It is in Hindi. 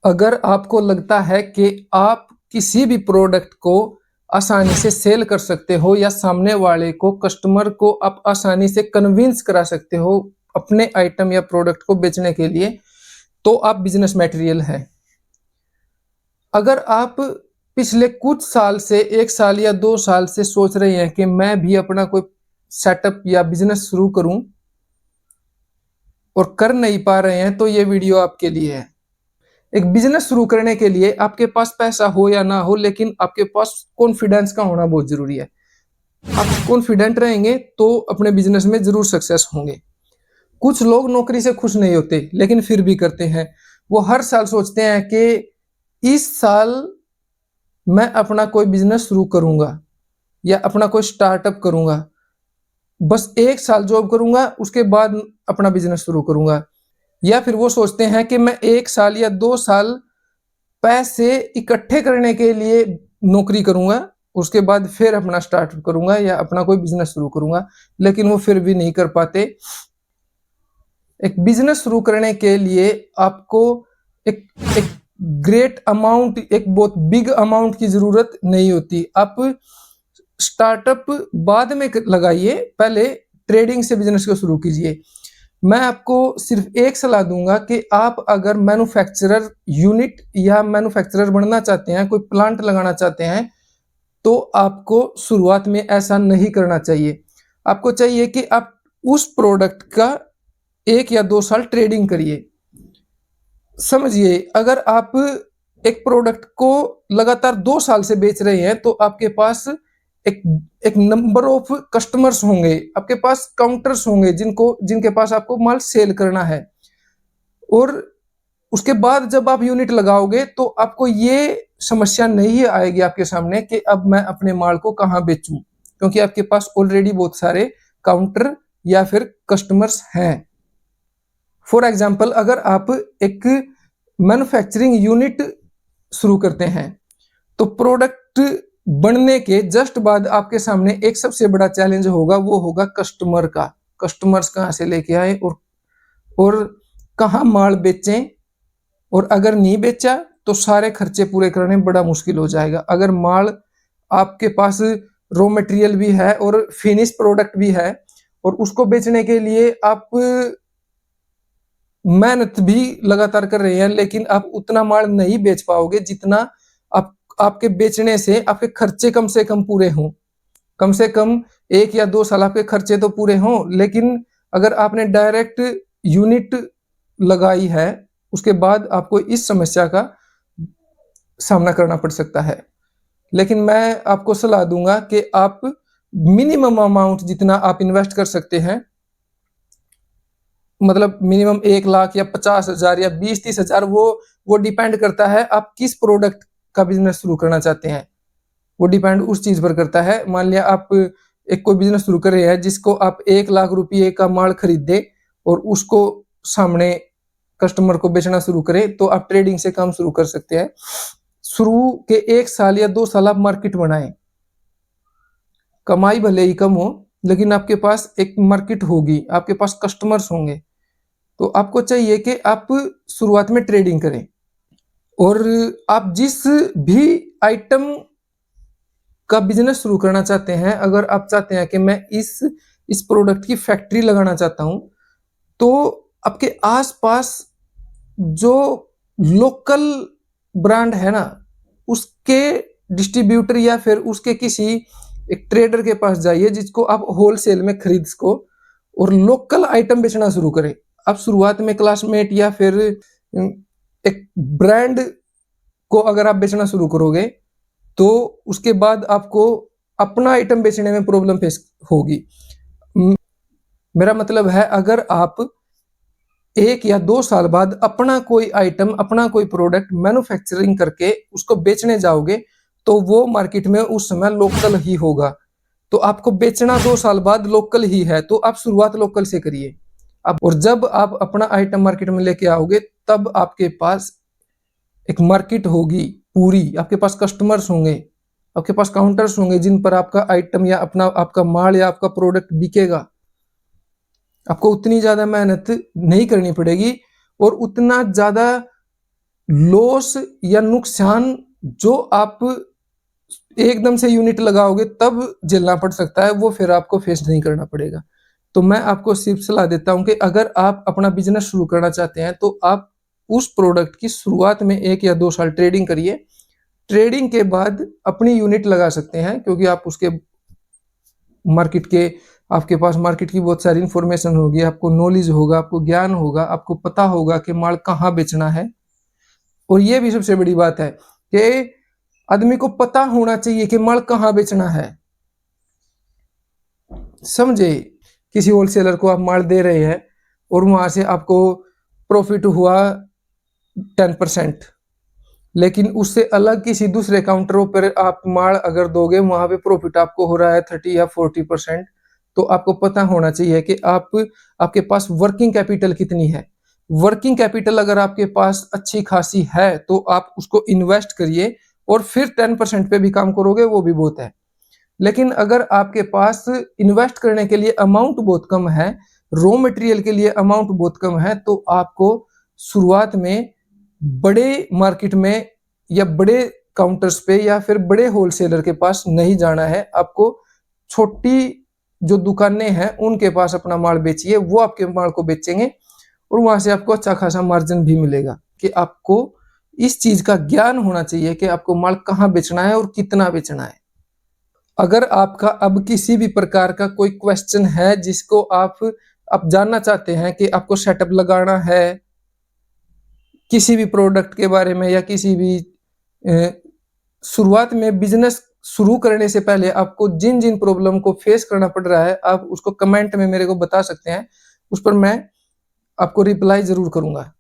अगर आपको लगता है कि आप किसी भी प्रोडक्ट को आसानी से सेल कर सकते हो या सामने वाले को कस्टमर को आप आसानी से कन्विंस करा सकते हो अपने आइटम या प्रोडक्ट को बेचने के लिए, तो आप बिजनेस मटेरियल है। अगर आप पिछले कुछ साल से 1 साल या 2 साल से सोच रहे हैं कि मैं भी अपना कोई सेटअप या बिजनेस शुरू करूं और कर नहीं पा रहे हैं, तो ये वीडियो आपके लिए है। एक बिजनेस शुरू करने के लिए आपके पास पैसा हो या ना हो, लेकिन आपके पास कॉन्फिडेंस का होना बहुत जरूरी है। आप कॉन्फिडेंट रहेंगे तो अपने बिजनेस में जरूर सक्सेस होंगे। कुछ लोग नौकरी से खुश नहीं होते लेकिन फिर भी करते हैं। वो हर साल सोचते हैं कि इस साल मैं अपना कोई बिजनेस शुरू करूंगा या अपना कोई स्टार्टअप करूंगा, बस 1 साल जॉब करूंगा, उसके बाद अपना बिजनेस शुरू करूंगा। या फिर वो सोचते हैं कि मैं 1 साल या 2 साल पैसे इकट्ठे करने के लिए नौकरी करूंगा, उसके बाद फिर अपना स्टार्टअप करूंगा या अपना कोई बिजनेस शुरू करूंगा, लेकिन वो फिर भी नहीं कर पाते। एक बिजनेस शुरू करने के लिए आपको एक एक ग्रेट अमाउंट, एक बहुत बिग अमाउंट की जरूरत नहीं होती। आप स्टार्टअप बाद में लगाइए, पहले ट्रेडिंग से बिजनेस को शुरू कीजिए। मैं आपको सिर्फ एक सलाह दूंगा कि आप अगर मैन्युफैक्चरर यूनिट या मैन्युफैक्चरर बनना चाहते हैं, कोई प्लांट लगाना चाहते हैं, तो आपको शुरुआत में ऐसा नहीं करना चाहिए। आपको चाहिए कि आप उस प्रोडक्ट का 1 या 2 साल ट्रेडिंग करिए। समझिए, अगर आप एक प्रोडक्ट को लगातार 2 साल से बेच रहे हैं, तो आपके पास एक एक नंबर ऑफ कस्टमर्स होंगे, आपके पास काउंटर्स होंगे जिनके पास आपको माल सेल करना है। और उसके बाद जब आप यूनिट लगाओगे तो आपको ये समस्या नहीं आएगी आपके सामने कि अब मैं अपने माल को कहाँ बेचूं, क्योंकि आपके पास ऑलरेडी बहुत सारे काउंटर या फिर कस्टमर्स हैं। फॉर एग्जाम्पल, अगर आप एक मैन्युफैक्चरिंग यूनिट शुरू करते हैं, तो प्रोडक्ट बनने के जस्ट बाद आपके सामने एक सबसे बड़ा चैलेंज होगा, वो होगा कस्टमर का। कस्टमर्स कहाँ से लेके आए और कहाँ माल बेचें, और अगर नहीं बेचा तो सारे खर्चे पूरे करने बड़ा मुश्किल हो जाएगा। अगर माल आपके पास रॉ मटेरियल भी है और फिनिश प्रोडक्ट भी है, और उसको बेचने के लिए आप मेहनत भी लगातार कर रहे हैं, लेकिन आप उतना माल नहीं बेच पाओगे जितना आपके बेचने से आपके खर्चे कम से कम पूरे हों। कम से कम 1 या 2 साल आपके खर्चे तो पूरे हों। लेकिन अगर आपने डायरेक्ट यूनिट लगाई है, उसके बाद आपको इस समस्या का सामना करना पड़ सकता है। लेकिन मैं आपको सलाह दूंगा कि आप मिनिमम अमाउंट जितना आप इन्वेस्ट कर सकते हैं, मतलब मिनिमम 1 लाख या 50,000 या 20-30 हजार, वो डिपेंड करता है आप किस प्रोडक्ट का बिजनेस शुरू करना चाहते हैं। वो डिपेंड उस चीज पर करता है। मान लिया आप एक कोई बिजनेस शुरू कर रहे हैं जिसको आप 1 लाख रुपये का माल खरीदे और उसको सामने कस्टमर को बेचना शुरू करें, तो आप ट्रेडिंग से काम शुरू कर सकते हैं। शुरू के 1 साल या 2 साल आप मार्केट बनाएं। कमाई भले ही कम हो, लेकिन आपके पास एक मार्केट होगी, आपके पास कस्टमर्स होंगे। तो आपको चाहिए कि आप शुरुआत में ट्रेडिंग करें, और आप जिस भी आइटम का बिजनेस शुरू करना चाहते हैं, अगर आप चाहते हैं कि मैं इस प्रोडक्ट की फैक्ट्री लगाना चाहता हूं, तो आपके आसपास जो लोकल ब्रांड है ना, उसके डिस्ट्रीब्यूटर या फिर उसके किसी एक ट्रेडर के पास जाइए जिसको आप होलसेल में खरीद सको, और लोकल आइटम बेचना शुरू करें। आप शुरुआत में क्लासमेट या फिर एक ब्रांड को अगर आप बेचना शुरू करोगे, तो उसके बाद आपको अपना आइटम बेचने में प्रॉब्लम फेस होगी। मेरा मतलब है, अगर आप 1 या 2 साल बाद अपना कोई आइटम, अपना कोई प्रोडक्ट मैन्युफैक्चरिंग करके उसको बेचने जाओगे, तो वो मार्केट में उस समय लोकल ही होगा। तो आपको बेचना 2 साल बाद लोकल ही है, तो आप शुरुआत लोकल से करिए। अब और जब आप अपना आइटम मार्केट में लेके आओगे, तब आपके पास एक मार्केट होगी पूरी, आपके पास कस्टमर्स होंगे, आपके पास काउंटर्स होंगे जिन पर आपका आइटम या अपना आपका माल या आपका प्रोडक्ट बिकेगा। आपको उतनी ज्यादा मेहनत नहीं करनी पड़ेगी और उतना ज्यादा लॉस या नुकसान जो आप एकदम से यूनिट लगाओगे तब झेलना पड़ सकता है, वो फिर आपको फेस नहीं करना पड़ेगा। तो मैं आपको सिर्फ सलाह देता हूँ कि अगर आप अपना बिजनेस शुरू करना चाहते हैं तो आप उस प्रोडक्ट की शुरुआत में 1 या 2 साल ट्रेडिंग करिए। ट्रेडिंग के बाद अपनी यूनिट लगा सकते हैं, क्योंकि आप उसके मार्केट के आपके पास मार्केट की बहुत सारी इंफॉर्मेशन होगी, आपको नॉलेज होगा, आपको ज्ञान होगा, आपको पता होगा कि माल कहाँ बेचना है। और ये भी सबसे बड़ी बात है कि आदमी को पता होना चाहिए कि माल कहाँ बेचना है। समझे, किसी होलसेलर को आप माल दे रहे हैं और वहां से आपको प्रॉफिट हुआ 10%, लेकिन उससे अलग किसी दूसरे काउंटरों पर आप माल अगर दोगे, वहां पे प्रॉफिट आपको हो रहा है 30 या 40%। तो आपको पता होना चाहिए कि आपके पास वर्किंग कैपिटल कितनी है। वर्किंग कैपिटल अगर आपके पास अच्छी खासी है तो आप उसको इन्वेस्ट करिए और फिर 10% पे भी काम करोगे, वो भी बहुत है। लेकिन अगर आपके पास इन्वेस्ट करने के लिए अमाउंट बहुत कम है, रॉ मटेरियल के लिए अमाउंट बहुत कम है, तो आपको शुरुआत में बड़े मार्केट में या बड़े काउंटर्स पे या फिर बड़े होलसेलर के पास नहीं जाना है। आपको छोटी जो दुकानें हैं उनके पास अपना माल बेचिए, वो आपके माल को बेचेंगे और वहां से आपको अच्छा खासा मार्जिन भी मिलेगा। कि आपको इस चीज का ज्ञान होना चाहिए कि आपको माल कहाँ बेचना है और कितना बेचना है। अगर आपका अब किसी भी प्रकार का कोई क्वेश्चन है जिसको आप जानना चाहते हैं कि आपको सेटअप लगाना है किसी भी प्रोडक्ट के बारे में, या किसी भी शुरुआत में बिजनेस शुरू करने से पहले आपको जिन जिन प्रॉब्लम को फेस करना पड़ रहा है, आप उसको कमेंट में मेरे को बता सकते हैं। उस पर मैं आपको रिप्लाई जरूर करूंगा।